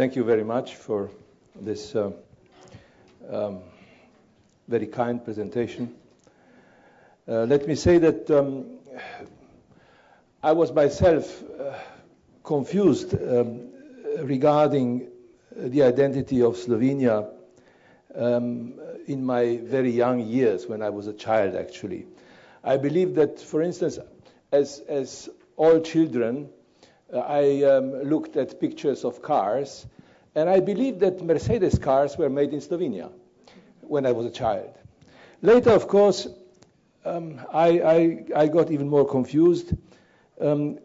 Thank you very much for this very kind presentation. Let me say that I was myself confused regarding the identity of Slovenia in my very young years, when I was a child, actually. I believe that, for instance, as all children, I looked at pictures of cars, and I believed that Mercedes cars were made in Slovenia when I was a child. Later, of course, I got even more confused. I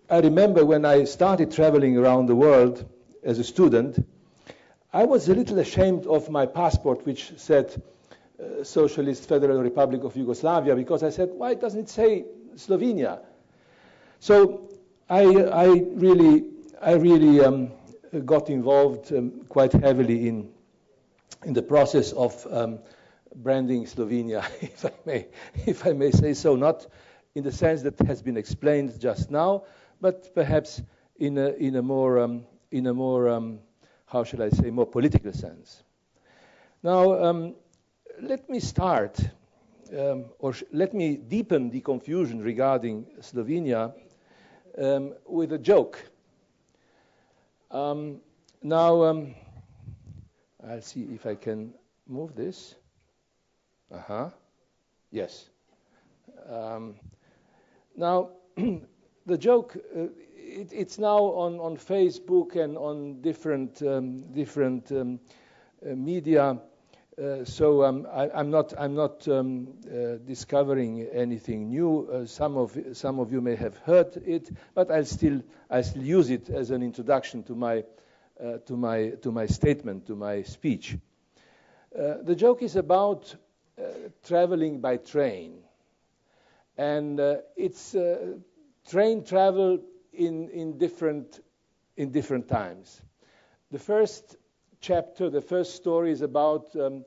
remember when I started traveling around the world as a student, I was a little ashamed of my passport, which said Socialist Federal Republic of Yugoslavia, because I said, why doesn't it say Slovenia? So I really got involved quite heavily in the process of branding Slovenia, if I may say so, not in the sense that has been explained just now, but perhaps in a more how shall I say, more political sense. Now, let me start, let me deepen the confusion regarding Slovenia with a joke. Now, I'll see if I can move this. Yes. Now, the joke, it's now on Facebook and on different media. So I'm not discovering anything new. Some of you may have heard it, but I still use it as an introduction to my statement, to my speech. The joke is about traveling by train, and it's train travel in different times. The first chapter, the first story is about a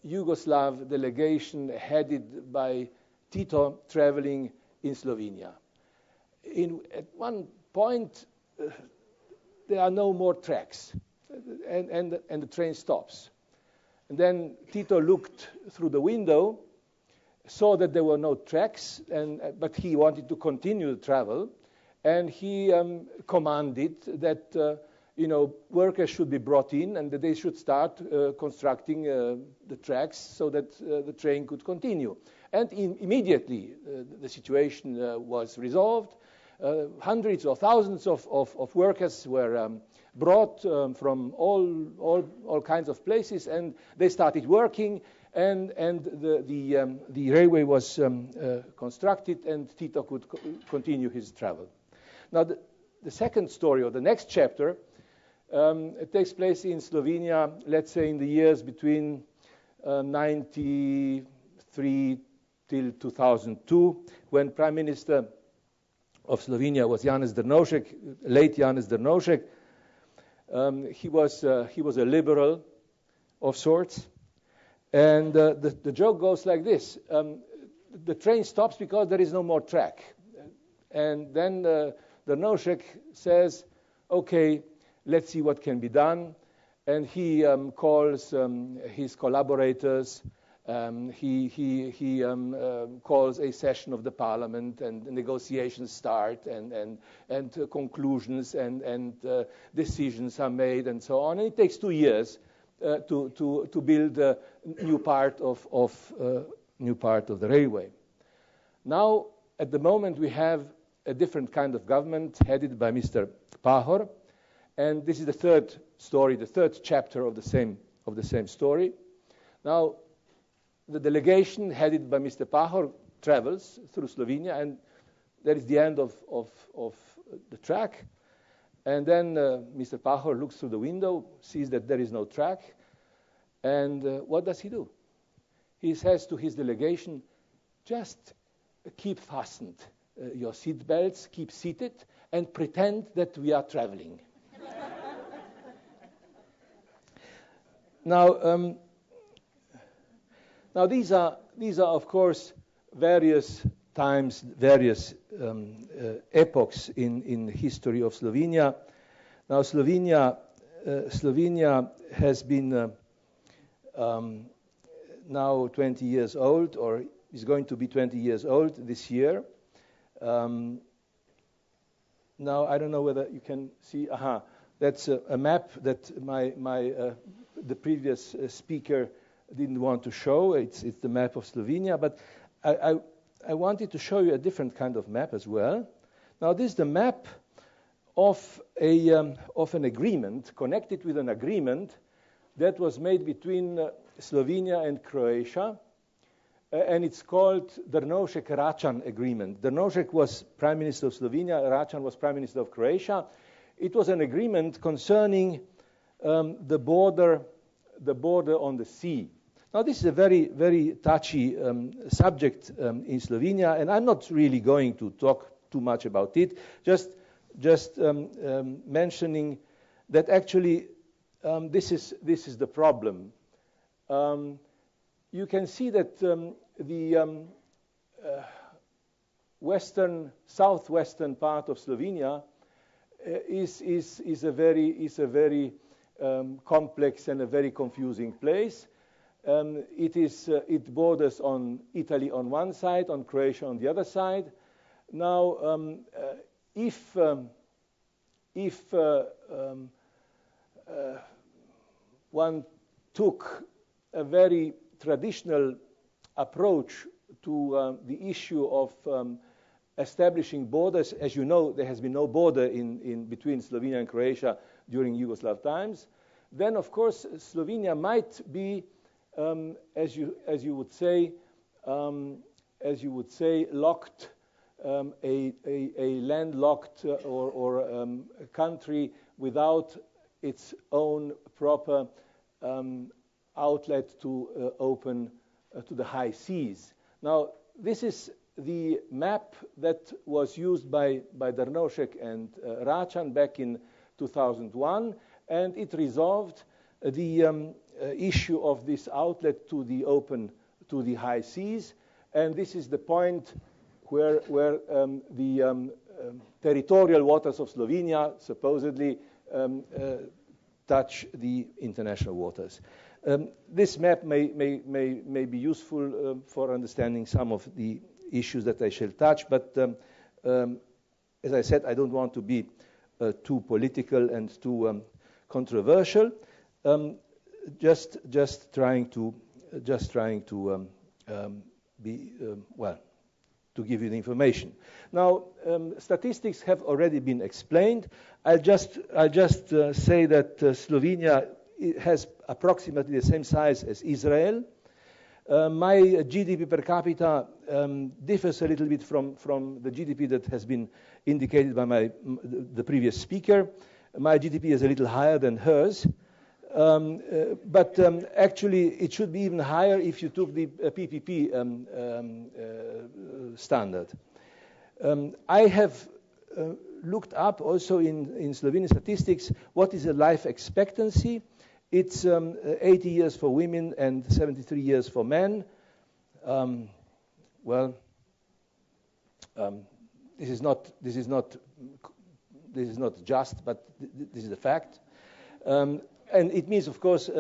Yugoslav delegation headed by Tito traveling in Slovenia. At one point, there are no more tracks, and the train stops. And then Tito looked through the window, saw that there were no tracks, but he wanted to continue the travel, and he commanded that workers should be brought in and that they should start constructing the tracks so that the train could continue. And immediately the situation was resolved. Hundreds or thousands of workers were brought from all kinds of places, and they started working, and the railway was constructed, and Tito could continue his travel. Now, the second story, or the next chapter, it takes place in Slovenia, let's say in the years between 93 till 2002, when Prime Minister of Slovenia was Janez Drnovšek, late Janez Drnovšek. He was a liberal of sorts, and the joke goes like this: the train stops because there is no more track, and then Drnovšek says, "Okay, let's see what can be done," and he calls his collaborators. He calls a session of the parliament, and negotiations start, and conclusions and decisions are made, and so on. And it takes 2 years to build a new part of the railway. Now, at the moment, we have a different kind of government headed by Mr. Pahor, and this is the third story, the third chapter of the same story. Now, the delegation headed by Mr. Pahor travels through Slovenia, and that is the end of the track. And then Mr. Pahor looks through the window, sees that there is no track, and what does he do? He says to his delegation, just keep fastened your seat belts, keep seated, and pretend that we are traveling. Now these are of course various times, various epochs in history of Slovenia. Now, Slovenia has been now 20 years old, or is going to be 20 years old this year. Now, I don't know whether you can see. That's a map that the previous speaker didn't want to show. It's the map of Slovenia, but I wanted to show you a different kind of map as well. Now, this is the map of an agreement, connected with an agreement that was made between Slovenia and Croatia, and it's called the Drnovšek-Račan agreement. Drnovšek was Prime Minister of Slovenia, Račan was Prime Minister of Croatia. It was an agreement concerning the border on the sea. Now, this is a very, very touchy subject in Slovenia, and I'm not really going to talk too much about it, just mentioning that actually this is the problem. You can see that the southwestern part of Slovenia is a very complex and a very confusing place. It borders on Italy on one side, on Croatia on the other side. Now, if one took a very traditional approach to the issue of establishing borders, as you know, there has been no border in between Slovenia and Croatia during Yugoslav times, then of course Slovenia might be, as you would say, locked, a landlocked or a country without its own proper outlet to open to the high seas. Now, this is the map that was used by Drnovšek and Račan back in 2001, and it resolved the issue of this outlet to the high seas. And this is the point where the territorial waters of Slovenia supposedly touch the international waters. This map may be useful for understanding some of the issues that I shall touch, but as I said, I don't want to be too political and too controversial. Just trying to be to give you the information. Now, statistics have already been explained. I'll just say that Slovenia has approximately the same size as Israel. My GDP per capita differs a little bit from the GDP that has been indicated by the previous speaker. My GDP is a little higher than hers, but actually it should be even higher if you took the PPP standard. I have looked up also in Slovenian statistics what is the life expectancy. It's 80 years for women and 73 years for men. This is not just, but this is a fact. And it means, of course,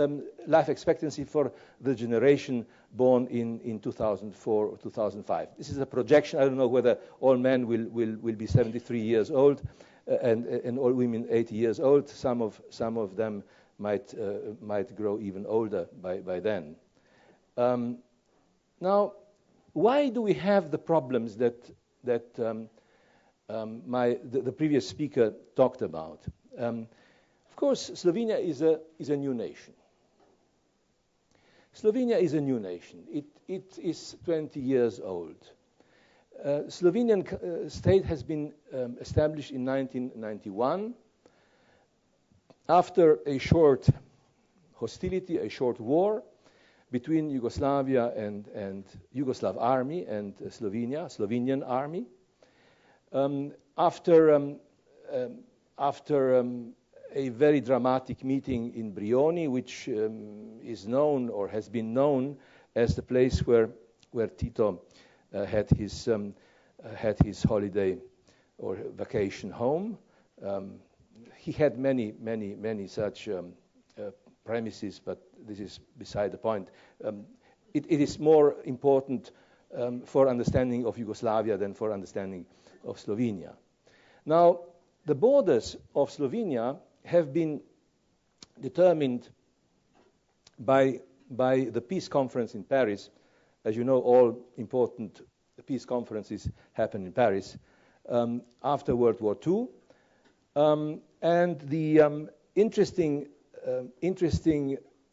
life expectancy for the generation born in 2004 or 2005. This is a projection. I don't know whether all men will be 73 years old and all women 80 years old. Some of them might grow even older by then. Now, why do we have the problems that the previous speaker talked about? Of course, Slovenia is a new nation. Slovenia is a new nation. It is 20 years old. Slovenian state has been established in 1991 after a short hostility, a short war between Yugoslavia and Yugoslav army and Slovenian army. After a very dramatic meeting in Brioni, which is known or has been known as the place where Tito had his holiday or vacation home. he had many such premises, but this is beside the point. It is more important for understanding of Yugoslavia than for understanding of Slovenia. Now, the borders of Slovenia have been determined by the peace conference in Paris. As you know, all important peace conferences happen in Paris after World War II. And the interesting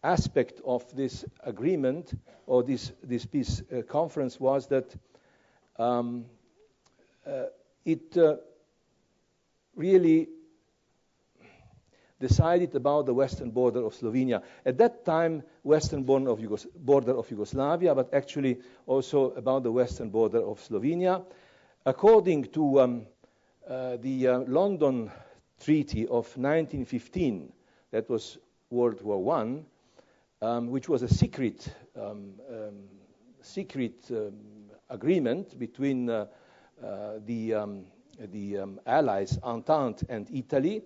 aspect of this agreement or this peace conference was that it really decided about the western border of Slovenia. At that time, western border of Yugoslavia, but actually also about the western border of Slovenia. According to the London Treaty of 1915, that was World War I, which was a secret agreement between the Allies, Entente, and Italy.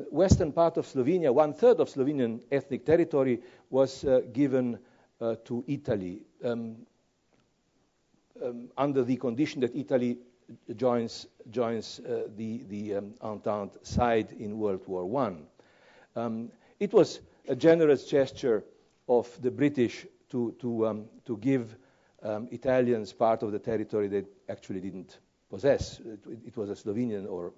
Western part of Slovenia, 1/3 of Slovenian ethnic territory, was given to Italy under the condition that Italy joins the Entente side in World War I. It was a generous gesture of the British to give Italians part of the territory they actually didn't possess. It was a Slovenian or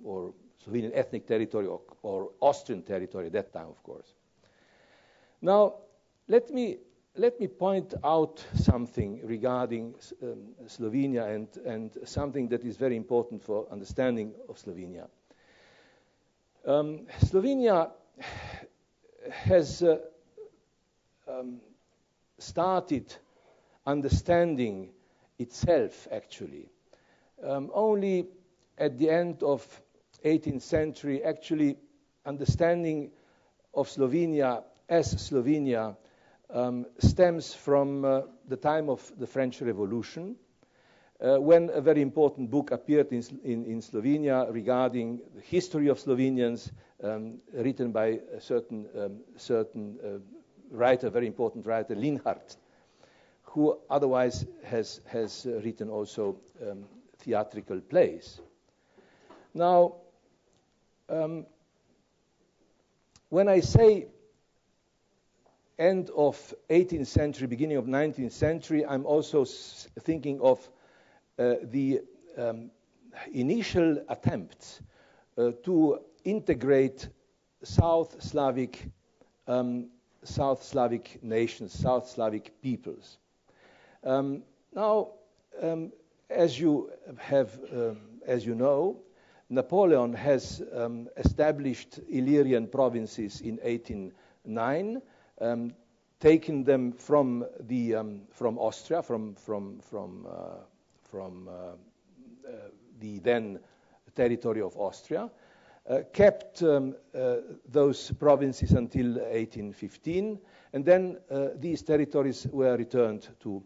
Slovenian ethnic territory or Austrian territory at that time, of course. Now, let me point out something regarding Slovenia and something that is very important for understanding of Slovenia. Slovenia has started understanding itself, actually, only at the end of 18th century. Actually, understanding of Slovenia as Slovenia stems from the time of the French Revolution, when a very important book appeared in Slovenia regarding the history of Slovenians, written by a certain writer, very important writer, Linhart, who otherwise has written also theatrical plays. Now, when I say end of 18th century, beginning of 19th century, I'm also thinking of the initial attempts to integrate South Slavic nations, South Slavic peoples. Now, as you know, Napoleon has established Illyrian provinces in 1809, taken them from Austria, from the then territory of Austria, kept those provinces until 1815, and then these territories were returned to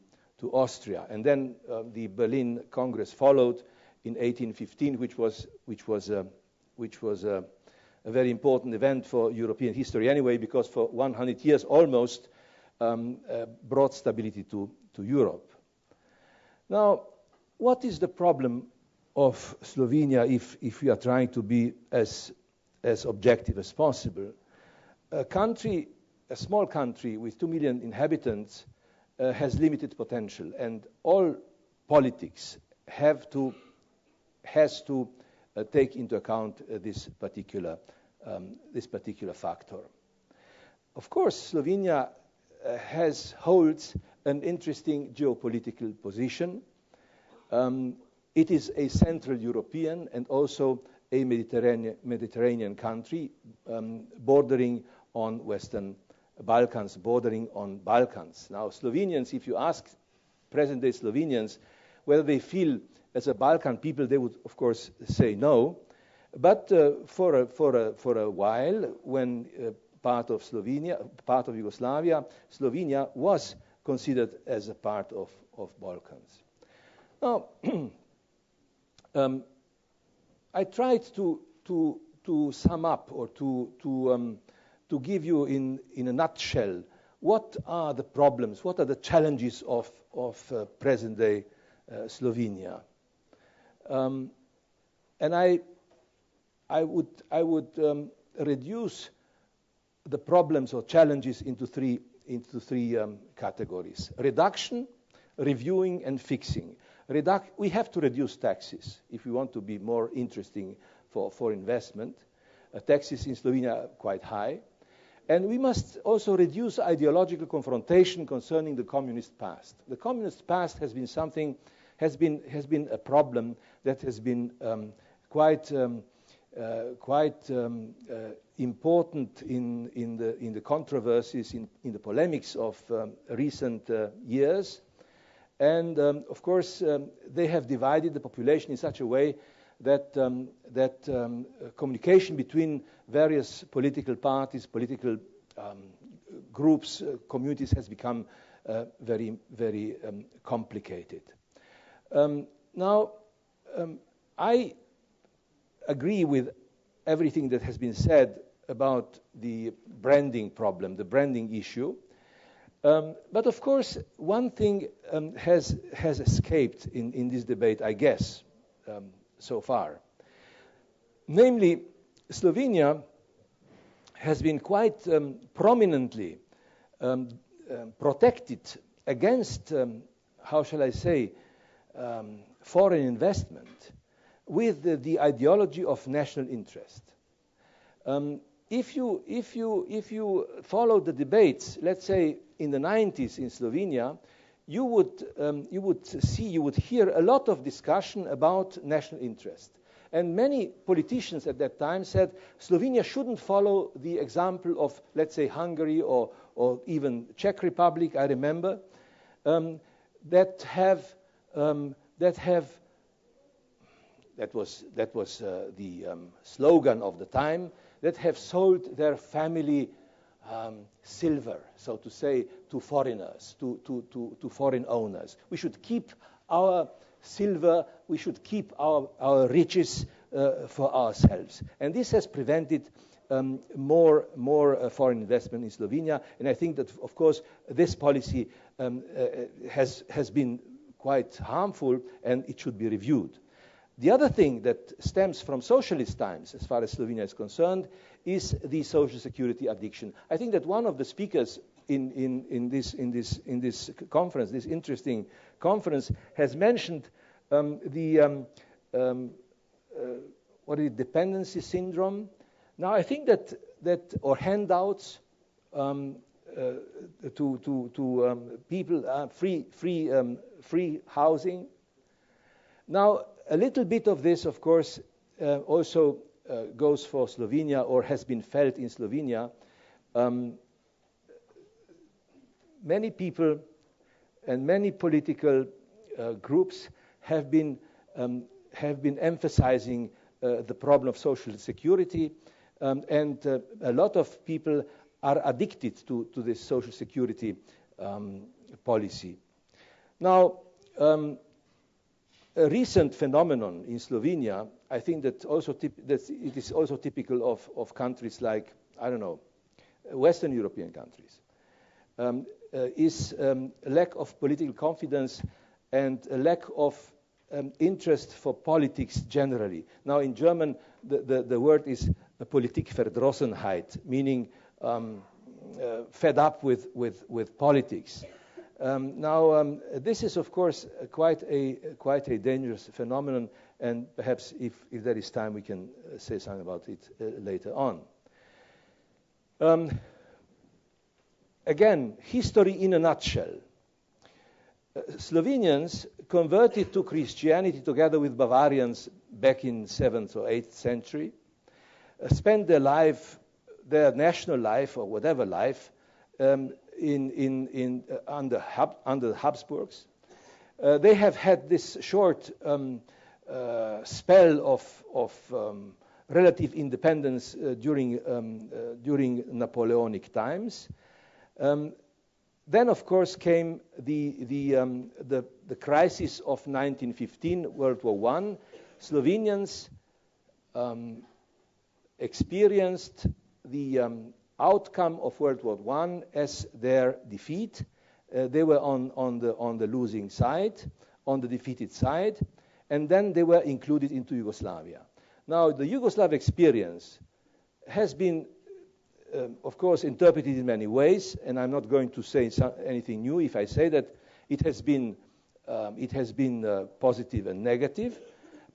Austria, and then the Berlin Congress followed in 1815, which was a very important event for European history anyway, because for 100 years almost brought stability to Europe. Now, what is the problem of Slovenia if we are trying to be as objective as possible? A small country with 2 million inhabitants has limited potential, and all politics has to take into account this particular factor. Of course, Slovenia holds an interesting geopolitical position. It is a Central European and also a Mediterranean country, bordering on Western Balkans, bordering on Balkans. Now, Slovenians, if you ask present-day Slovenians whether they feel as a Balkan people, they would, of course, say no. But for a while, when part of Yugoslavia, Slovenia was considered as a part of Balkans. Now, I tried to to sum up or to give you in a nutshell what are the problems, what are the challenges of present-day Slovenia. And I would reduce the problems or challenges into three categories: reduction, reviewing, and fixing. We have to reduce taxes if we want to be more interesting for investment. Taxes in Slovenia are quite high. And we must also reduce ideological confrontation concerning the communist past. The communist past has been a problem that has been quite important in the controversies, in the polemics of recent years. And of course, they have divided the population in such a way that communication between various political parties, political groups, communities has become very, very complicated. Now, I agree with everything that has been said about the branding problem, the branding issue. But of course, one thing has escaped in this debate, I guess, so far. Namely, Slovenia has been quite prominently protected against, how shall I say, foreign investment with the ideology of national interest. If you follow the debates, let's say in the 90s in Slovenia, you would hear a lot of discussion about national interest. And many politicians at that time said Slovenia shouldn't follow the example of, let's say, Hungary or even Czech Republic, I remember, that was the slogan of the time, that have sold their family silver, so to say, to foreigners, to foreign owners. We should keep our silver, we should keep our riches for ourselves. And this has prevented more foreign investment in Slovenia. And I think that, of course, this policy has been quite harmful, and it should be reviewed. The other thing that stems from socialist times, as far as Slovenia is concerned, is the social security addiction. I think that one of the speakers in this conference, this interesting conference, has mentioned dependency syndrome. Now, I think that or handouts to people, free housing. Now, a little bit of this, of course, also goes for Slovenia, or has been felt in Slovenia. Many people and many political groups have been emphasizing the problem of social security, and a lot of people are addicted to this social security policy. Now, a recent phenomenon in Slovenia, I think that it is also typical of countries like, I don't know, Western European countries, is a lack of political confidence and a lack of interest for politics generally. Now, in German, the word is Politikverdrossenheit, meaning fed up with politics. Now, this is, of course, quite a dangerous phenomenon, and perhaps if there is time, we can say something about it later on. Again, history in a nutshell. Slovenians converted to Christianity together with Bavarians back in 7th or 8th century, spent their life, their national life or whatever life, under the Habsburgs. They have had this short spell of relative independence during Napoleonic times. Then, of course, came the crisis of 1915, World War I. Slovenians experienced the outcome of World War I as their defeat. They were on the losing side, on the defeated side, and then they were included into Yugoslavia. Now, the Yugoslav experience has been, of course, interpreted in many ways, and I'm not going to say anything new if I say that it has been positive and negative.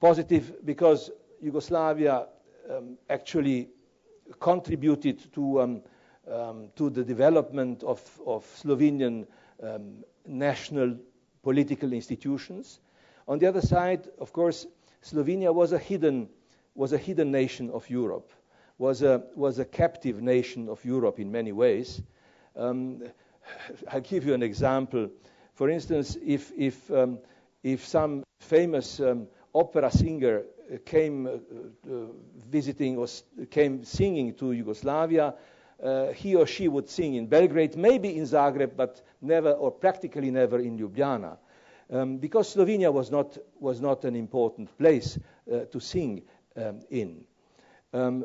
Positive because Yugoslavia actually contributed to the development of Slovenian national political institutions. On the other side, of course, Slovenia was a hidden nation of Europe, was a captive nation of Europe in many ways. I'll give you an example. For instance, if some famous opera singer came visiting or came singing to Yugoslavia, he or she would sing in Belgrade, maybe in Zagreb, but never or practically never in Ljubljana, because Slovenia was not an important place to sing in. When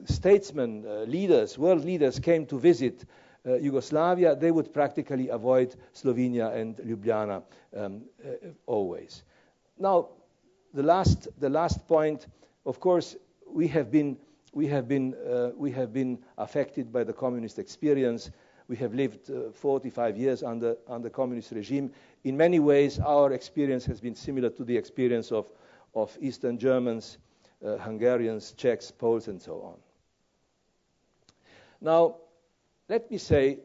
statesmen, leaders, world leaders came to visit Yugoslavia, they would practically avoid Slovenia and Ljubljana always. Now, the last point, of course, we have been affected by the communist experience. We have lived 45 years under communist regime. In many ways, our experience has been similar to the experience of Eastern Germans, Hungarians, Czechs, Poles, and so on. Now, let me say,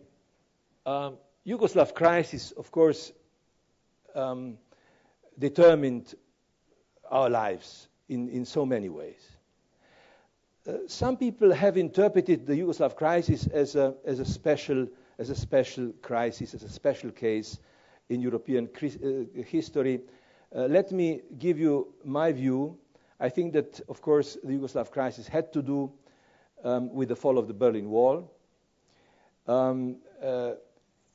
Yugoslav crisis, of course, determined our lives in so many ways. Some people have interpreted the Yugoslav crisis as a special crisis, as a special case in European history. Let me give you my view. I think that, of course, the Yugoslav crisis had to do with the fall of the Berlin Wall.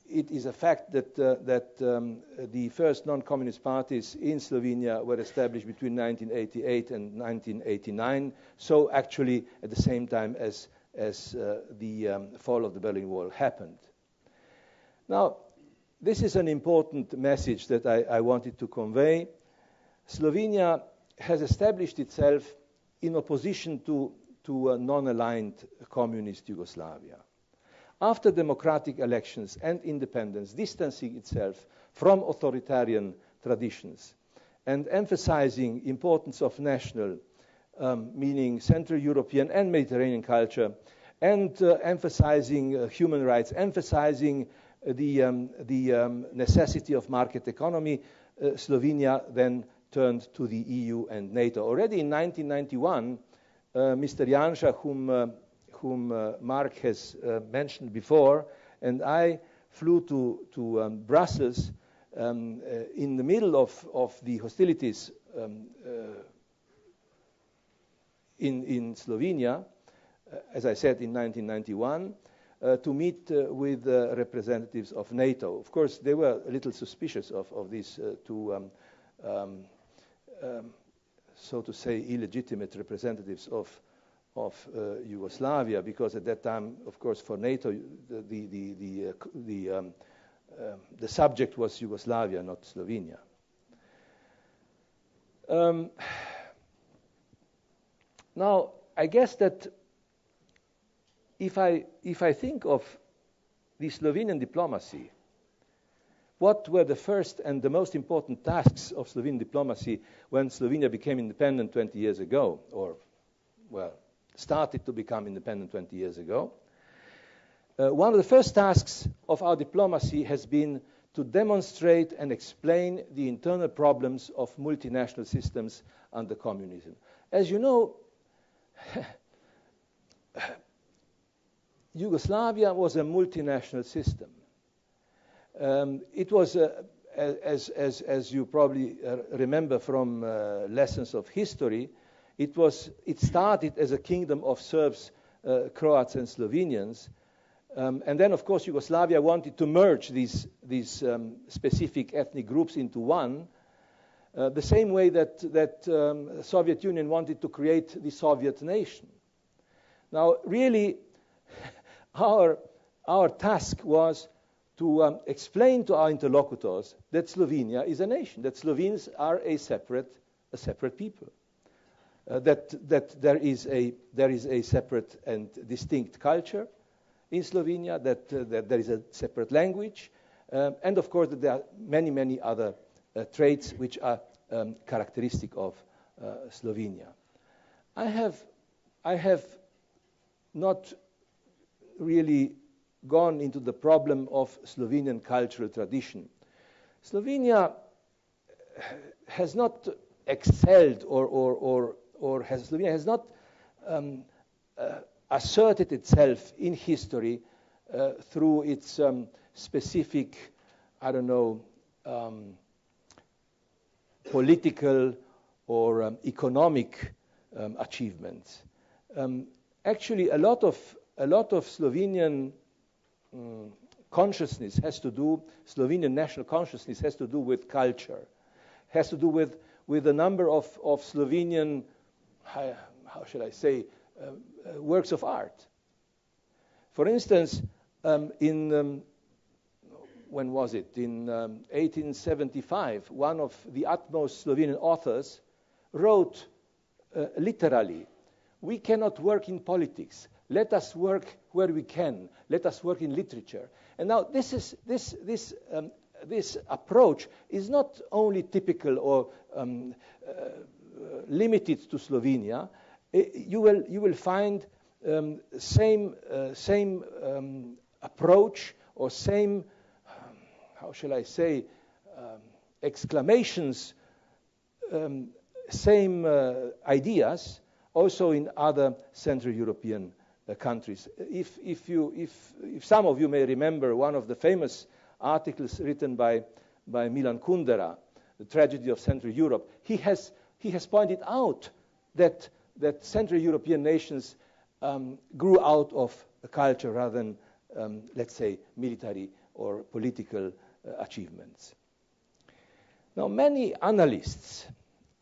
It is a fact that the first non-communist parties in Slovenia were established between 1988 and 1989, so actually at the same time as the fall of the Berlin Wall happened. Now, this is an important message that I wanted to convey. Slovenia has established itself in opposition to a non-aligned communist Yugoslavia. After democratic elections and independence, distancing itself from authoritarian traditions and emphasizing importance of national, meaning Central European and Mediterranean culture, and emphasizing human rights, emphasizing the necessity of market economy, Slovenia then turned to the EU and NATO. Already in 1991, Mr. Janša, whom Mark has mentioned before, and I flew to Brussels in the middle of the hostilities in Slovenia, as I said, in 1991, to meet with representatives of NATO. Of course, they were a little suspicious of these two, so to say, illegitimate representatives of Yugoslavia, because at that time, of course, for NATO, the subject was Yugoslavia, not Slovenia. Now, I guess that if I think of the Slovenian diplomacy, what were the first and the most important tasks of Slovenian diplomacy when Slovenia became independent 20 years ago, or, well, started to become independent 20 years ago? One of the first tasks of our diplomacy has been to demonstrate and explain the internal problems of multinational systems under communism. As you know, Yugoslavia was a multinational system. It was, as you probably remember from lessons of history, it started as a kingdom of Serbs, Croats, and Slovenians, and then, of course, Yugoslavia wanted to merge these specific ethnic groups into one. The same way that Soviet Union wanted to create the Soviet nation. Now, really, our task was to explain to our interlocutors that Slovenia is a nation, that Slovenes are a separate people, that there is a separate and distinct culture in Slovenia, that there is a separate language, and of course that there are many other traits which are characteristic of Slovenia. I have not really gone into the problem of Slovenian cultural tradition. Slovenia has not excelled Slovenia has not asserted itself in history through its specific, political or economic achievements. Actually, a lot of Slovenian consciousness has to do, Slovenian national consciousness has to do with culture, has to do with a number of Slovenian, how should I say, works of art. For instance, when was it? In 1875, one of the utmost Slovenian authors wrote literally, "We cannot work in politics. Let us work where we can. Let us work in literature." And now this approach is not only typical or limited to Slovenia. You will find same approach or same how shall I say exclamations, same ideas also in other Central European countries. If some of you may remember one of the famous articles written by Milan Kundera, The Tragedy of Central Europe, he has pointed out that Central European nations grew out of a culture rather than, let's say, military or political achievements. Now, many analysts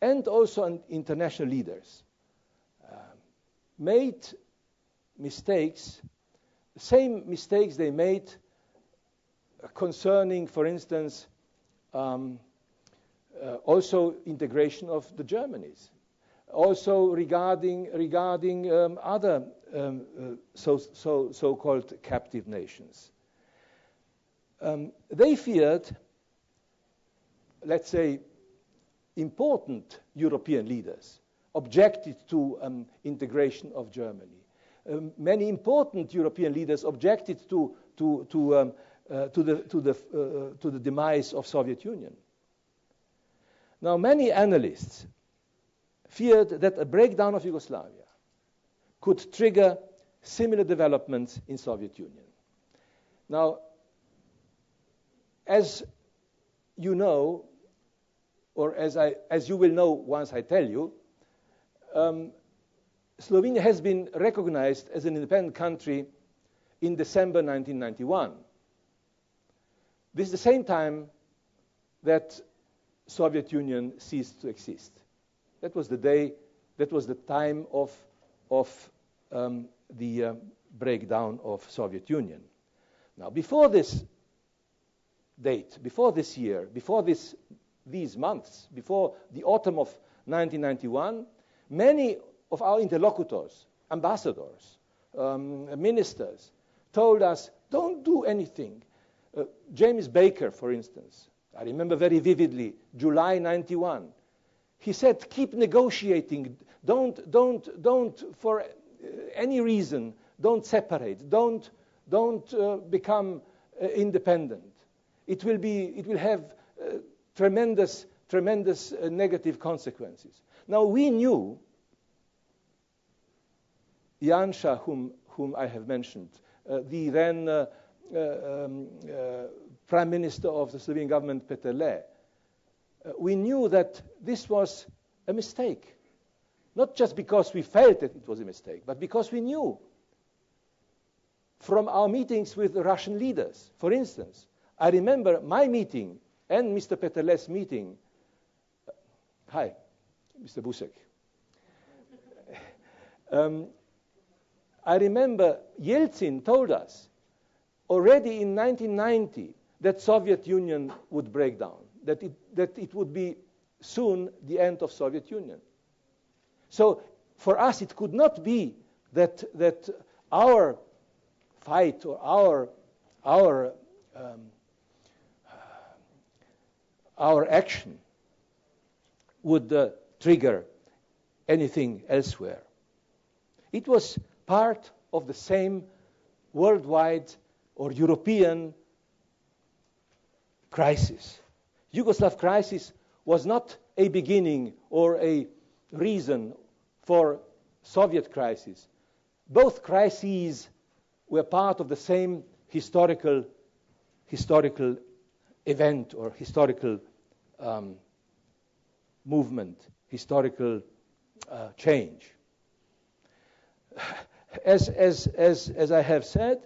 and also international leaders made mistakes, the same mistakes they made concerning, for instance, also integration of the Germanies, also regarding other so-called captive nations. They feared, let's say, important European leaders objected to integration of Germany. Many important European leaders objected to the demise of Soviet Union. Now, many analysts feared that a breakdown of Yugoslavia could trigger similar developments in Soviet Union. Now, as you know, or as you will know once I tell you, Slovenia has been recognized as an independent country in December 1991. This is the same time that Soviet Union ceased to exist. That was the day, that was the time of the breakdown of Soviet Union. Now, before this date, before this year, before these months, before the autumn of 1991, many of our interlocutors, ambassadors, ministers, told us, don't do anything. James Baker, for instance, I remember very vividly, July 91. He said, keep negotiating. Don't for any reason, don't separate. Don't become independent. It will have tremendous negative consequences. Now, we knew Janša, whom I have mentioned, the then Prime Minister of the Slovenian government, Peterle, we knew that this was a mistake. Not just because we felt that it was a mistake, but because we knew from our meetings with the Russian leaders. For instance, I remember my meeting and Mr. Peterle's meeting Hi, Mr. Busek. I remember Yeltsin told us already in 1990 that Soviet Union would break down, that it would be soon the end of Soviet Union. So for us, it could not be that our fight or our action would trigger anything elsewhere. It was part of the same worldwide or European crisis. Yugoslav crisis was not a beginning or a reason for Soviet crisis. Both crises were part of the same historical event or historical movement, historical change. As I have said,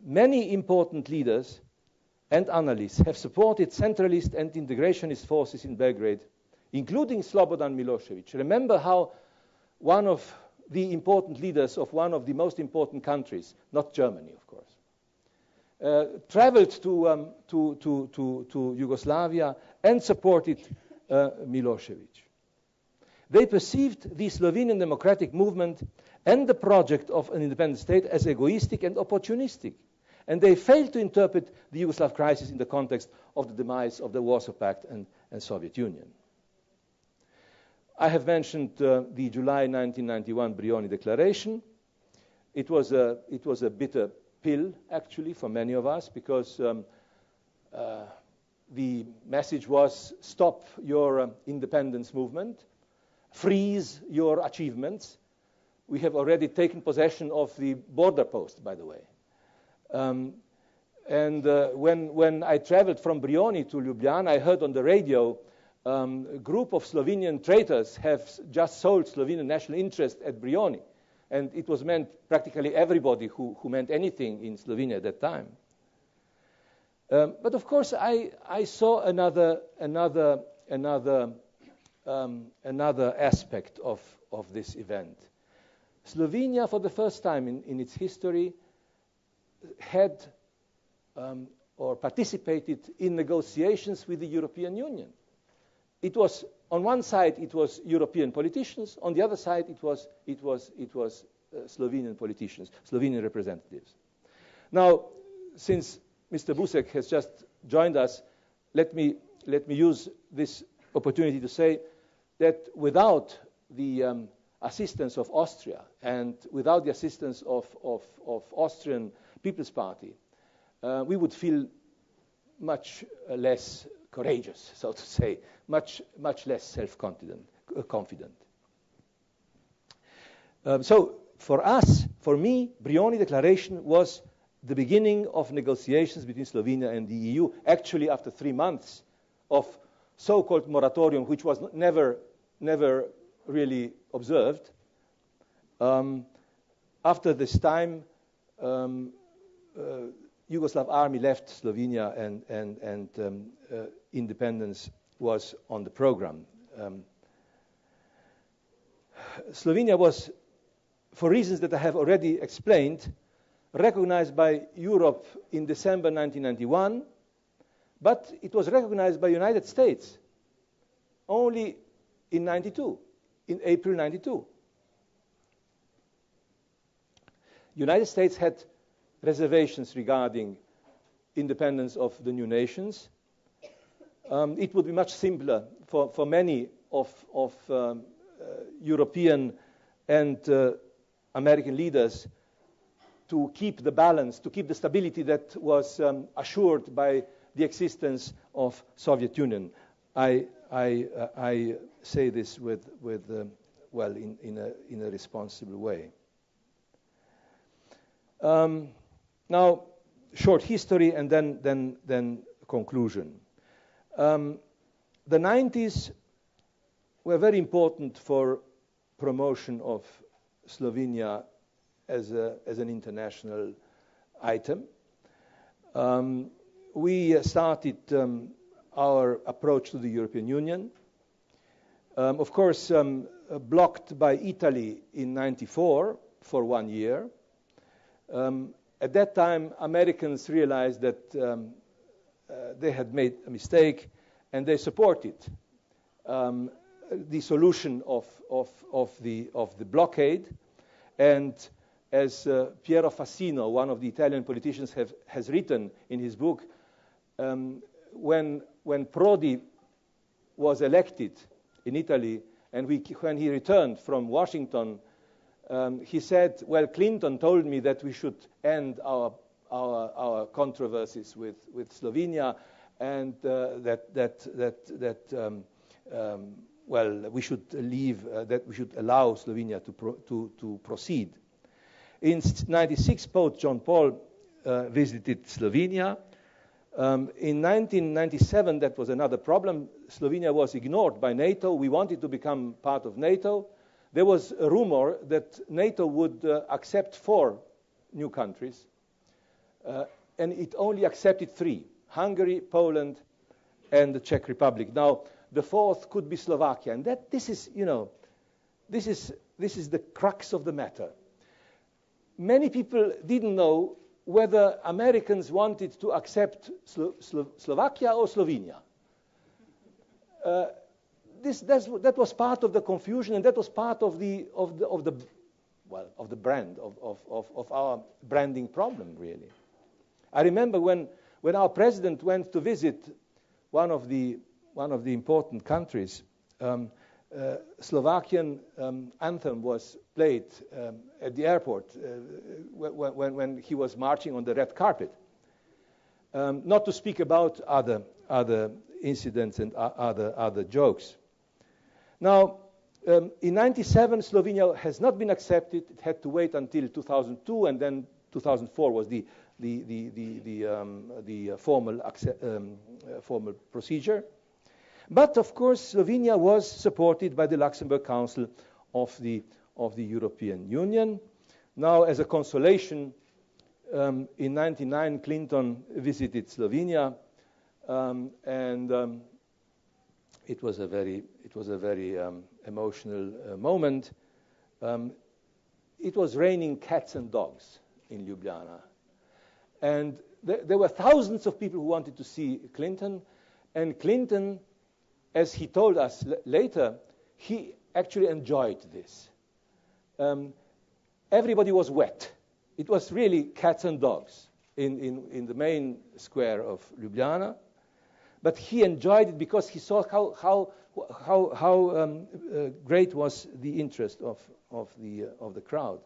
many important leaders and analysts have supported centralist and integrationist forces in Belgrade, including Slobodan Milosevic. Remember how one of the important leaders of one of the most important countries, not Germany, of course, traveled to Yugoslavia and supported Milosevic. They perceived the Slovenian democratic movement and the project of an independent state as egoistic and opportunistic. And they failed to interpret the Yugoslav crisis in the context of the demise of the Warsaw Pact and Soviet Union. I have mentioned the July 1991 Brioni Declaration. It was a bitter pill, actually, for many of us, because the message was stop your independence movement, freeze your achievements. We have already taken possession of the border post, by the way. When I traveled from Brioni to Ljubljana, I heard on the radio a group of Slovenian traitors have just sold Slovenian national interest at Brioni. And it was meant practically everybody who meant anything in Slovenia at that time. But of course, I saw another aspect of this event. Slovenia, for the first time in its history, had or participated in negotiations with the European Union. It was, on one side, it was European politicians. On the other side, it was Slovenian politicians, Slovenian representatives. Now, since Mr. Busek has just joined us, let me use this opportunity to say that without the assistance of Austria and without the assistance of Austrian People's Party, we would feel much less courageous, so to say, much less self-confident. So for us, for me, Brioni Declaration was the beginning of negotiations between Slovenia and the EU, actually after 3 months of so-called moratorium, which was never really observed. After this time, Yugoslav army left Slovenia and independence was on the program. Slovenia was, for reasons that I have already explained, recognized by Europe in December 1991, but it was recognized by the United States only in April 92. United States had reservations regarding independence of the new nations. It would be much simpler for many of European and American leaders to keep the balance, to keep the stability that was assured by the existence of Soviet Union. I say this with in a responsible way. Now, short history and then conclusion. The 90s were very important for promotion of Slovenia as an international item. We started our approach to the European Union. Of course, blocked by Italy in '94 for 1 year. At that time, Americans realized that they had made a mistake, and they supported the solution of the blockade. And as Piero Fassino, one of the Italian politicians, has written in his book, when Prodi was elected in Italy, and when he returned from Washington, he said, "Well, Clinton told me that we should end our controversies with Slovenia, and we should leave, that we should allow Slovenia to proceed." In '96, Pope John Paul visited Slovenia. In 1997, that was another problem. Slovenia was ignored by NATO. We wanted to become part of NATO. There was a rumor that NATO would accept 4 new countries, and it only accepted 3: Hungary, Poland, and the Czech Republic. Now, the 4th could be Slovakia, and this is the crux of the matter. Many people didn't know whether Americans wanted to accept Slovakia or Slovenia. That was part of the confusion, and that was part of the brand of our branding problem, really. I remember when our president went to visit one of the important countries, Slovakian anthem was played at the airport when he was marching on the red carpet. Not to speak about other incidents and other jokes. Now, in '97, Slovenia has not been accepted. It had to wait until 2002, and then 2004 was the formal procedure. But of course, Slovenia was supported by the Luxembourg Council of the European Union. Now, as a consolation, in '99, Clinton visited Slovenia, and it was a very emotional moment. It was raining cats and dogs in Ljubljana, and there were thousands of people who wanted to see Clinton, and Clinton, as he told us later, he actually enjoyed this. Everybody was wet. It was really cats and dogs in the main square of Ljubljana. But he enjoyed it because he saw how great was the interest of the crowd.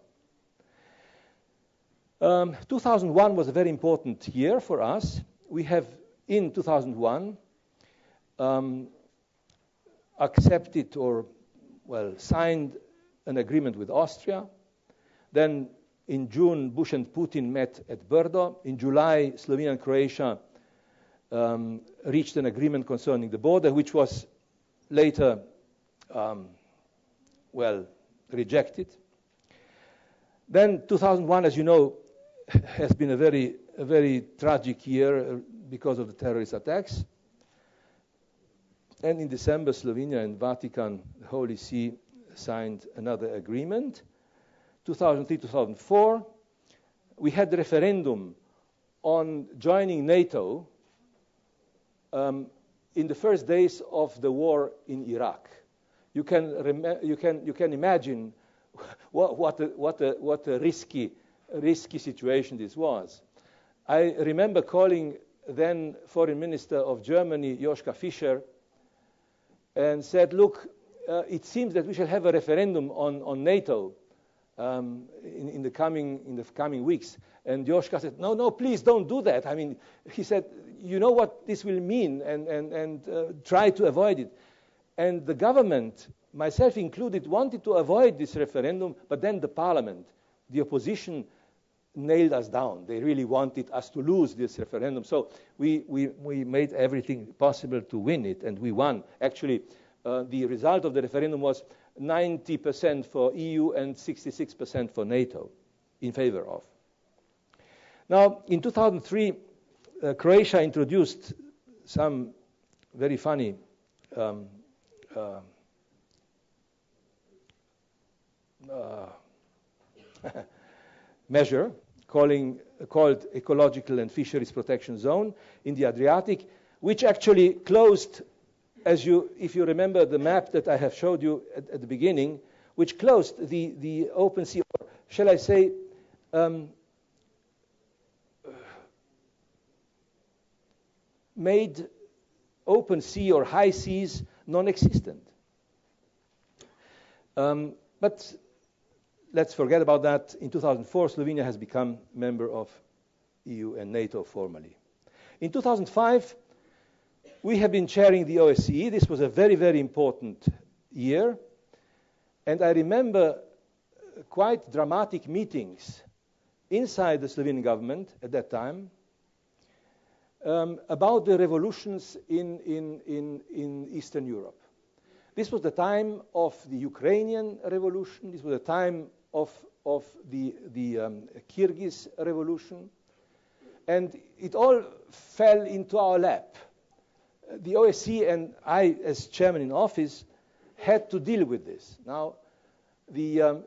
2001 was a very important year for us. We have, in 2001, accepted signed an agreement with Austria. Then in June, Bush and Putin met at Brdo. In July, Slovenia and Croatia reached an agreement concerning the border, which was later rejected. Then 2001, as you know, has been a very tragic year because of the terrorist attacks. And in December, Slovenia and Vatican, the Holy See, signed another agreement. 2003, 2004, we had the referendum on joining NATO in the first days of the war in Iraq. You can imagine what a risky situation this was. I remember calling then Foreign Minister of Germany, Joschka Fischer, and said, "Look, it seems that we shall have a referendum on NATO in the coming weeks." And Joschka said, "No, please don't do that." I mean, he said, "You know what this will mean, and try to avoid it." And the government, myself included, wanted to avoid this referendum, but then the parliament, the opposition, nailed us down. They really wanted us to lose this referendum. So we made everything possible to win it, and we won. Actually, the result of the referendum was 90% for EU and 66% for NATO, in favor of. Now, in 2003, Croatia introduced some very funny measure called Ecological and Fisheries Protection Zone in the Adriatic, which actually closed, if you remember the map that I have showed you at the beginning, which closed the open sea, or shall I say, made open sea or high seas non-existent. But let's forget about that. In 2004, Slovenia has become member of EU and NATO formally. In 2005, we have been chairing the OSCE. This was a very, very important year. And I remember quite dramatic meetings inside the Slovenian government at that time about the revolutions in Eastern Europe. This was the time of the Ukrainian revolution. This was the time of the Kyrgyz revolution. And it all fell into our lap. The OSCE and I, as chairman in office, had to deal with this. Now, the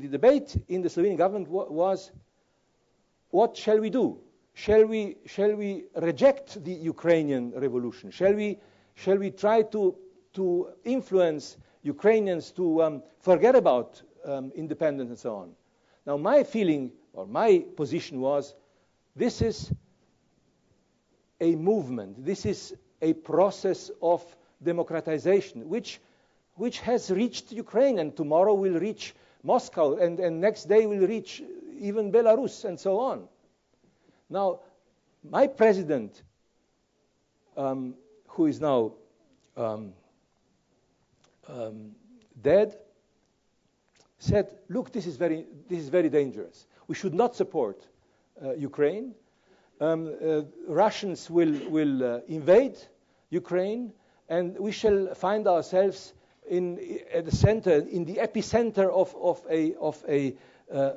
debate in the Slovenian government was, what shall we do? Shall we reject the Ukrainian revolution? Shall we try to influence Ukrainians to forget about independence and so on? Now, my feeling or my position was, this is a movement. This is a process of democratization, which has reached Ukraine, and tomorrow will reach Moscow, and next day will reach even Belarus, and so on. Now, my president, who is now dead, said, look, this is very dangerous. We should not support Ukraine. Russians will invade Ukraine, and we shall find ourselves at the center, in the epicenter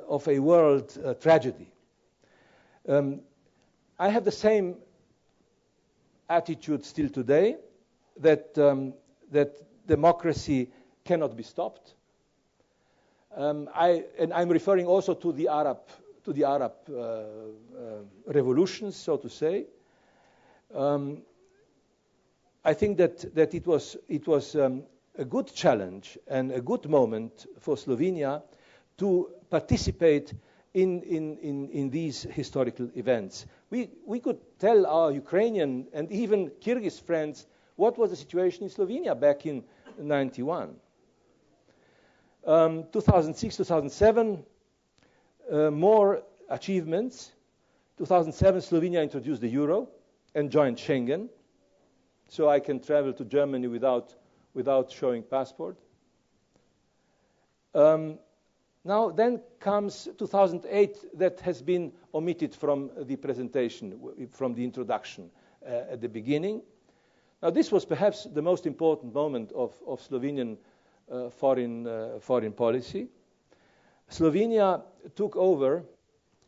of a world tragedy. I have the same attitude still today, that democracy cannot be stopped. And I'm referring also to the Arab revolutions, so to say. I think that it was a good challenge and a good moment for Slovenia to participate in these historical events. We could tell our Ukrainian and even Kyrgyz friends what was the situation in Slovenia back in 1991. 2006, 2007, more achievements. 2007, Slovenia introduced the euro and joined Schengen, so I can travel to Germany without showing passport. Now, then comes 2008, that has been omitted from the presentation, from the introduction at the beginning. Now, this was perhaps the most important moment of Slovenian foreign policy. Slovenia took over,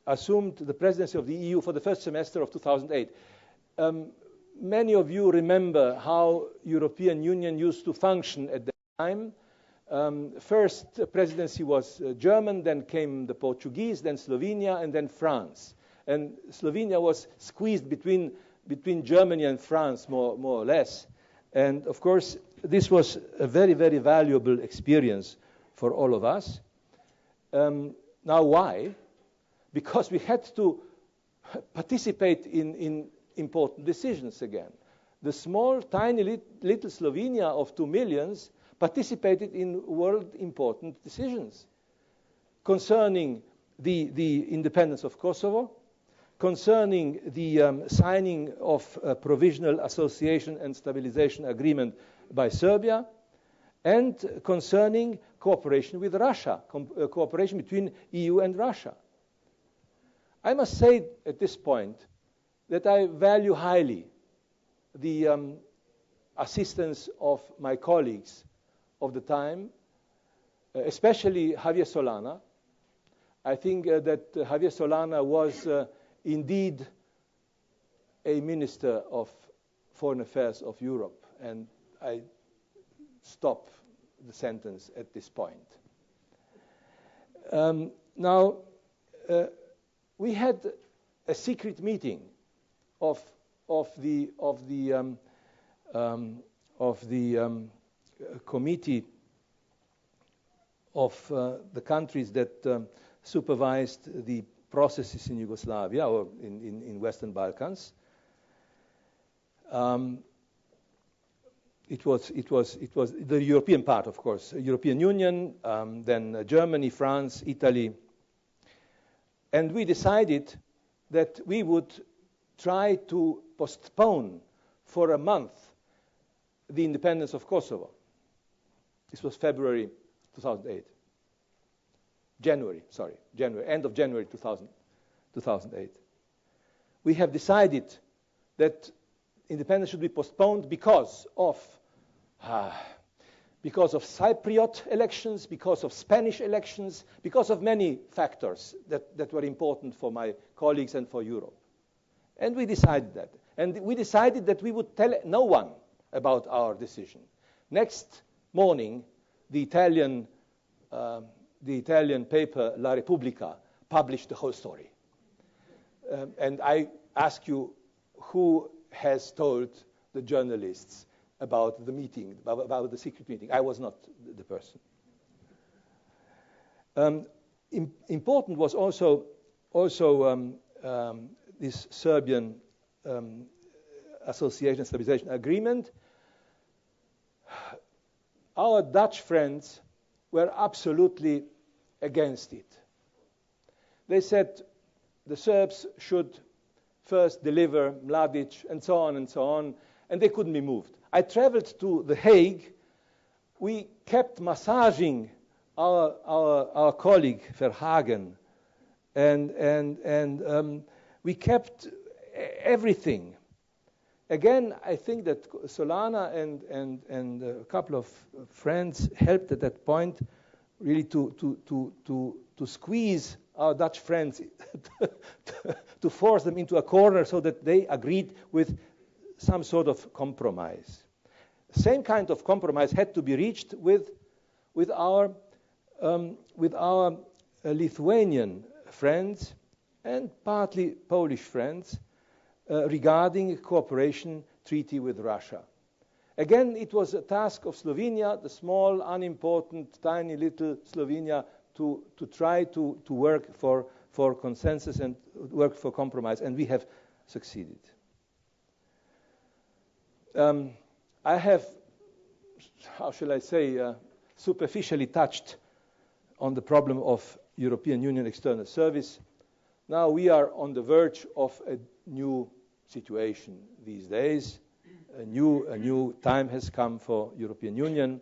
assumed the presidency of the EU for the first semester of 2008. Many of you remember how European Union used to function at that time. First presidency was German, then came the Portuguese, then Slovenia, and then France. And Slovenia was squeezed between Germany and France, more or less. And of course, this was a very, very valuable experience for all of us. Now, why? Because we had to participate in important decisions again. The small, tiny, little Slovenia of 2 million participated in world important decisions concerning the independence of Kosovo, concerning the signing of a provisional association and stabilization agreement by Serbia, and concerning cooperation with Russia, cooperation between EU and Russia. I must say at this point that I value highly the assistance of my colleagues of the time, especially Javier Solana. I think that Javier Solana was indeed a minister of foreign affairs of Europe, and I stop the sentence at this point. Now, we had a secret meeting of the committee of the countries that supervised the processes in Yugoslavia or in Western Balkans. It was the European part, of course, European Union, then Germany, France, Italy. And we decided that we would try to postpone for a month the independence of Kosovo. This was February 2008. January, end of January 2008. We have decided that independence should be postponed because of Cypriot elections, because of Spanish elections, because of many factors that were important for my colleagues and for Europe. And we decided that. And we decided that we would tell no one about our decision. Next morning, the Italian paper La Repubblica published the whole story. And I ask you, who has told the journalists about the meeting, about the secret meeting? I was not the person. Important was also this Serbian Association Stabilization Agreement. Our Dutch friends were absolutely against it. They said the Serbs should first deliver Mladic and so on, and they couldn't be moved. I traveled to The Hague. We kept massaging our colleague Verhagen, and we kept everything. Again, I think that Solana and a couple of friends helped at that point really to squeeze our Dutch friends to force them into a corner so that they agreed with some sort of compromise. Same kind of compromise had to be reached with our Lithuanian friends and partly Polish friends regarding a cooperation treaty with Russia. Again, it was a task of Slovenia, the small, unimportant, tiny little Slovenia, to try to work for consensus and work for compromise, and we have succeeded. I have, how shall I say, superficially touched on the problem of European Union External Service. Now we are on the verge of a new situation these days. A new time has come for European Union.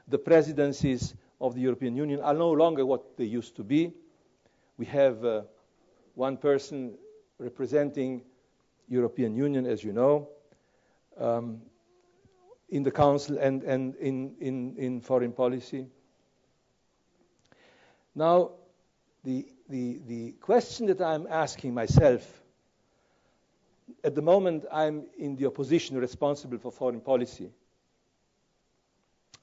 The presidencies of the European Union are no longer what they used to be. We have one person representing European Union, as you know, in the Council and in foreign policy. Now, the question that I'm asking myself, at the moment I'm in the opposition responsible for foreign policy.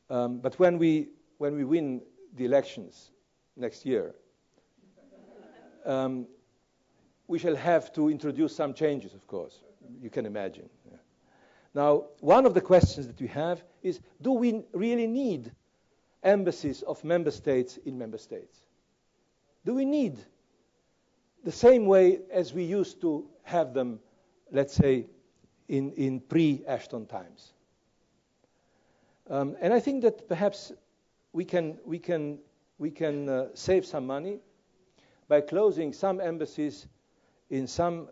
But when we win the elections next year, we shall have to introduce some changes, of course. You can imagine. Yeah. Now, one of the questions that we have is, do we really need embassies of member states in member states? Do we need the same way as we used to have them, let's say, in pre-Ashton times? And I think that perhaps we can save some money by closing some embassies in some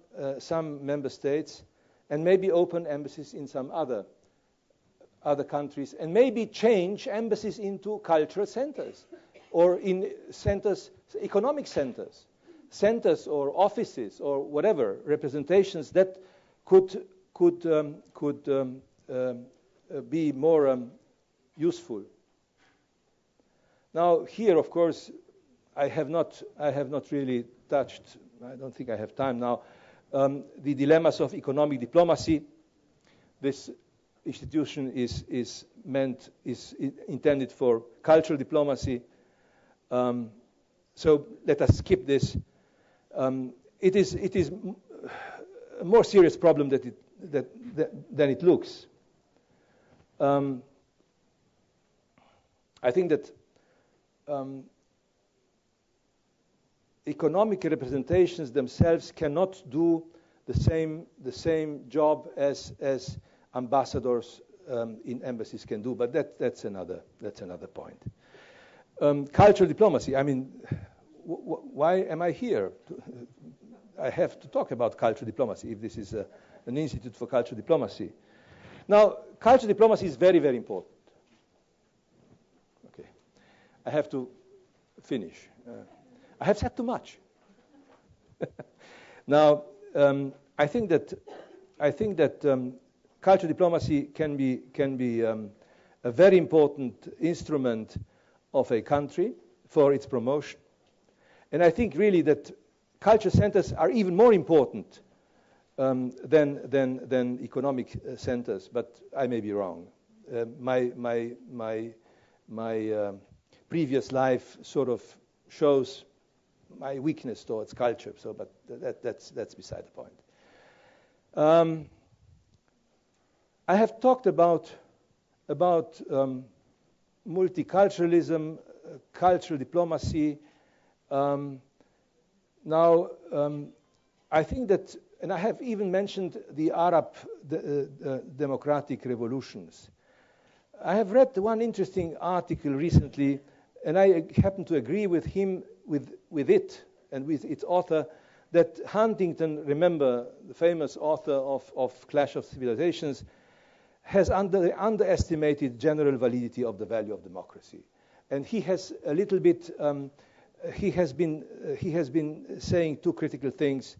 member states, and maybe open embassies in some other countries, and maybe change embassies into cultural centers, or in centers, economic centers or offices or whatever, representations that could be more useful. Now here, of course, I have not really touched, I don't think I have time now, the dilemmas of economic diplomacy. This institution is intended for cultural diplomacy. So let us skip this. It is a more serious problem than it looks. I think that economic representations themselves cannot do the same job as ambassadors in embassies can do, but that's another point. Cultural diplomacy. I mean, why am I here? I have to talk about cultural diplomacy if this is an institute for cultural diplomacy. Now, cultural diplomacy is very, very important. Okay, I have to finish. I have said too much. Now, I think that cultural diplomacy can be a very important instrument of a country for its promotion, and I think really that culture centers are even more important than economic centers. But I may be wrong. My previous life sort of shows my weakness towards culture. So, but that's beside the point. I have talked about multiculturalism, cultural diplomacy. Now, I think that, and I have even mentioned the Arab democratic revolutions. I have read one interesting article recently, and I happen to agree with him, with it, and with its author, that Huntington, remember, the famous author of Clash of Civilizations, has underestimated general validity of the value of democracy. And he has a little bit, he has been saying too critical things,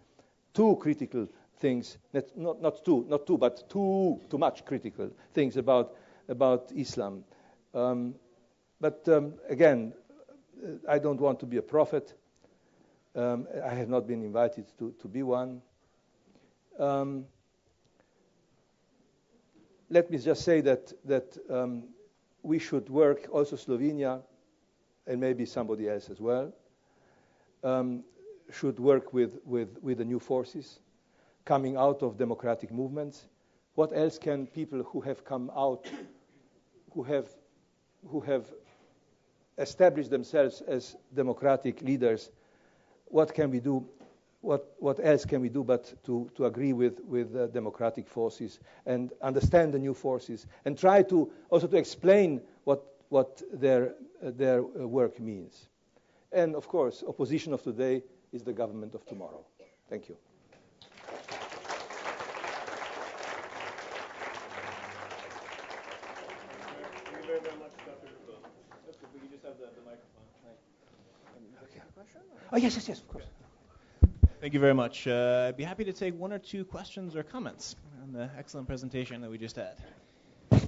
not too, but too much critical things about Islam. But again, I don't want to be a prophet. I have not been invited to be one. Let me just say that we should work, also Slovenia, and maybe somebody else as well, should work with the new forces coming out of democratic movements. What else can people who have come out, who have established themselves as democratic leaders, what can we do? What else can we do but to agree with democratic forces and understand the new forces and try to also to explain what their work means? And of course, opposition of today is the government of tomorrow. Thank you. Thank you very, very much, Dr. Rupel. If we could just have the microphone. Okay. Oh, yes, of course. Thank you very much. I'd be happy to take one or two questions or comments on the excellent presentation that we just had. Do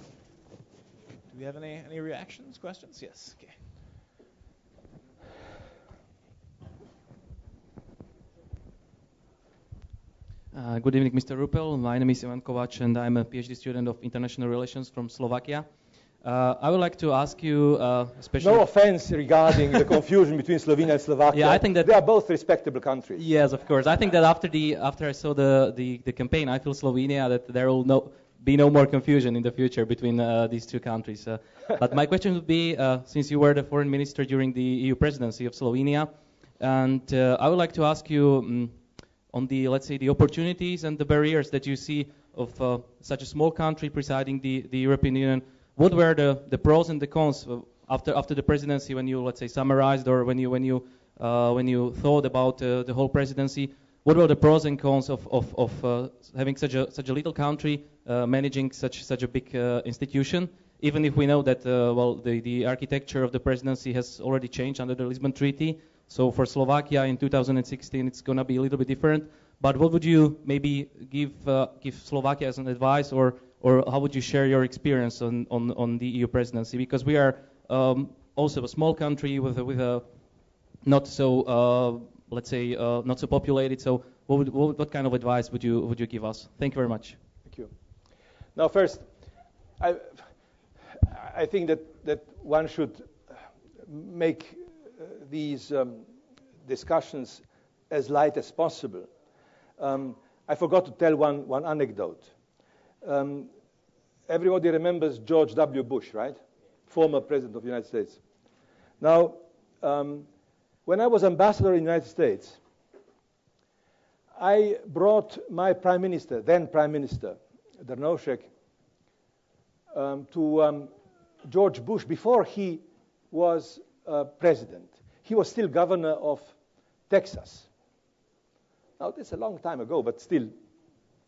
we have any reactions, questions? Yes. Okay. Good evening, Mr. Rupel. My name is Ivan Kovac, and I'm a PhD student of International Relations from Slovakia. I would like to ask you, especially... No offense regarding the confusion between Slovenia and Slovakia. Yeah, I think that they are both respectable countries. Yes, of course. I think that after I saw the campaign, I feel Slovenia that there will be no more confusion in the future between these two countries. But my question would be, since you were the foreign minister during the EU presidency of Slovenia, and I would like to ask you on the, let's say, the opportunities and the barriers that you see of such a small country presiding the European Union. What were the pros and the cons after the presidency, when you, let's say, summarized, or when you thought about the whole presidency? What were the pros and cons of having such a little country managing such a big institution? Even if we know that the architecture of the presidency has already changed under the Lisbon Treaty. So for Slovakia in 2016, it's going to be a little bit different. But what would you maybe give Slovakia as an advice, or how would you share your experience on the EU presidency? Because we are also a small country with a not so let's say not so populated. So what kind of advice would you give us? Thank you very much. Thank you. Now, first, I think that one should make these discussions as light as possible. I forgot to tell one anecdote. Everybody remembers George W. Bush, right? Former President of the United States. Now, when I was ambassador in the United States, I brought my prime minister, then prime minister, Drnovšek, to George Bush before he was president. He was still governor of Texas. Now, that's a long time ago, but still,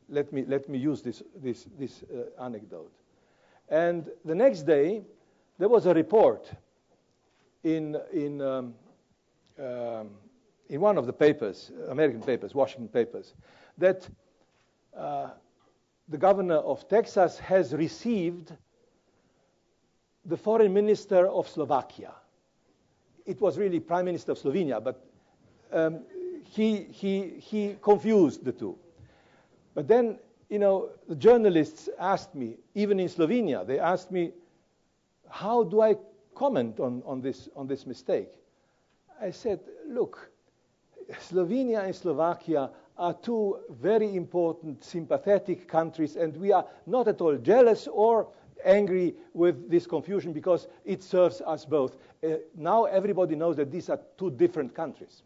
let me use this anecdote. And the next day, there was a report in one of the papers, American papers, Washington papers, that the governor of Texas has received the foreign minister of Slovakia. It was really prime minister of Slovenia, but he confused the two. But then, the journalists asked me, even in Slovenia, they asked me, how do I comment on this mistake? I said, look, Slovenia and Slovakia are two very important, sympathetic countries, and we are not at all jealous or angry with this confusion because it serves us both. Now everybody knows that these are two different countries.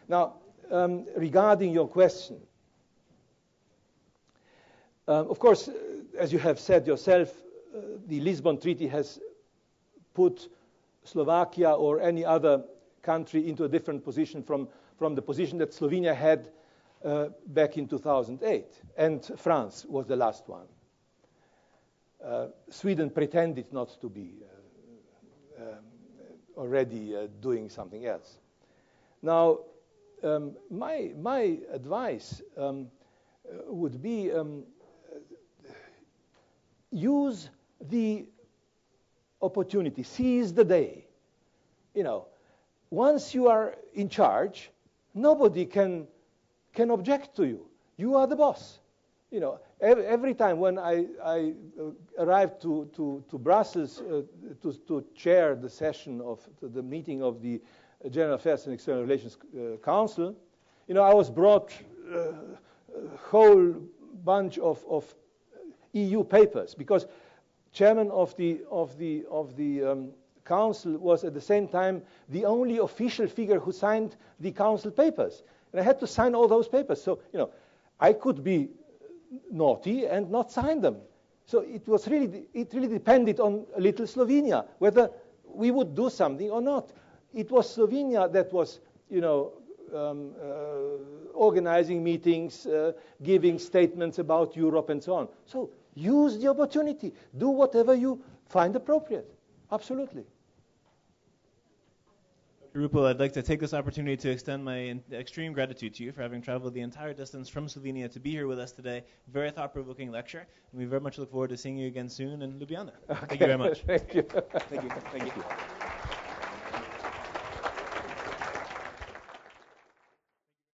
Now, regarding your question, of course, as you have said yourself, the Lisbon Treaty has put Slovakia or any other country into a different position from the position that Slovenia had back in 2008. And France was the last one. Sweden pretended not to be already doing something else. Now, my advice would be use the opportunity, seize the day. Once you are in charge, nobody can object to you. You are the boss. Every time when I arrived to Brussels to chair the session of the meeting of the General Affairs and External Relations Council, I was brought a whole bunch of EU papers because chairman of the council was at the same time the only official figure who signed the council papers, and I had to sign all those papers. So I could be naughty and not sign them. So it really depended on little Slovenia whether we would do something or not. It was Slovenia that was organizing meetings, giving statements about Europe and so on. So use the opportunity. Do whatever you find appropriate. Absolutely. Dr. Rupel, I'd like to take this opportunity to extend my extreme gratitude to you for having traveled the entire distance from Slovenia to be here with us today. Very thought-provoking lecture, and we very much look forward to seeing you again soon in Ljubljana. Okay. Thank you very much. Thank you. Thank you. Thank you.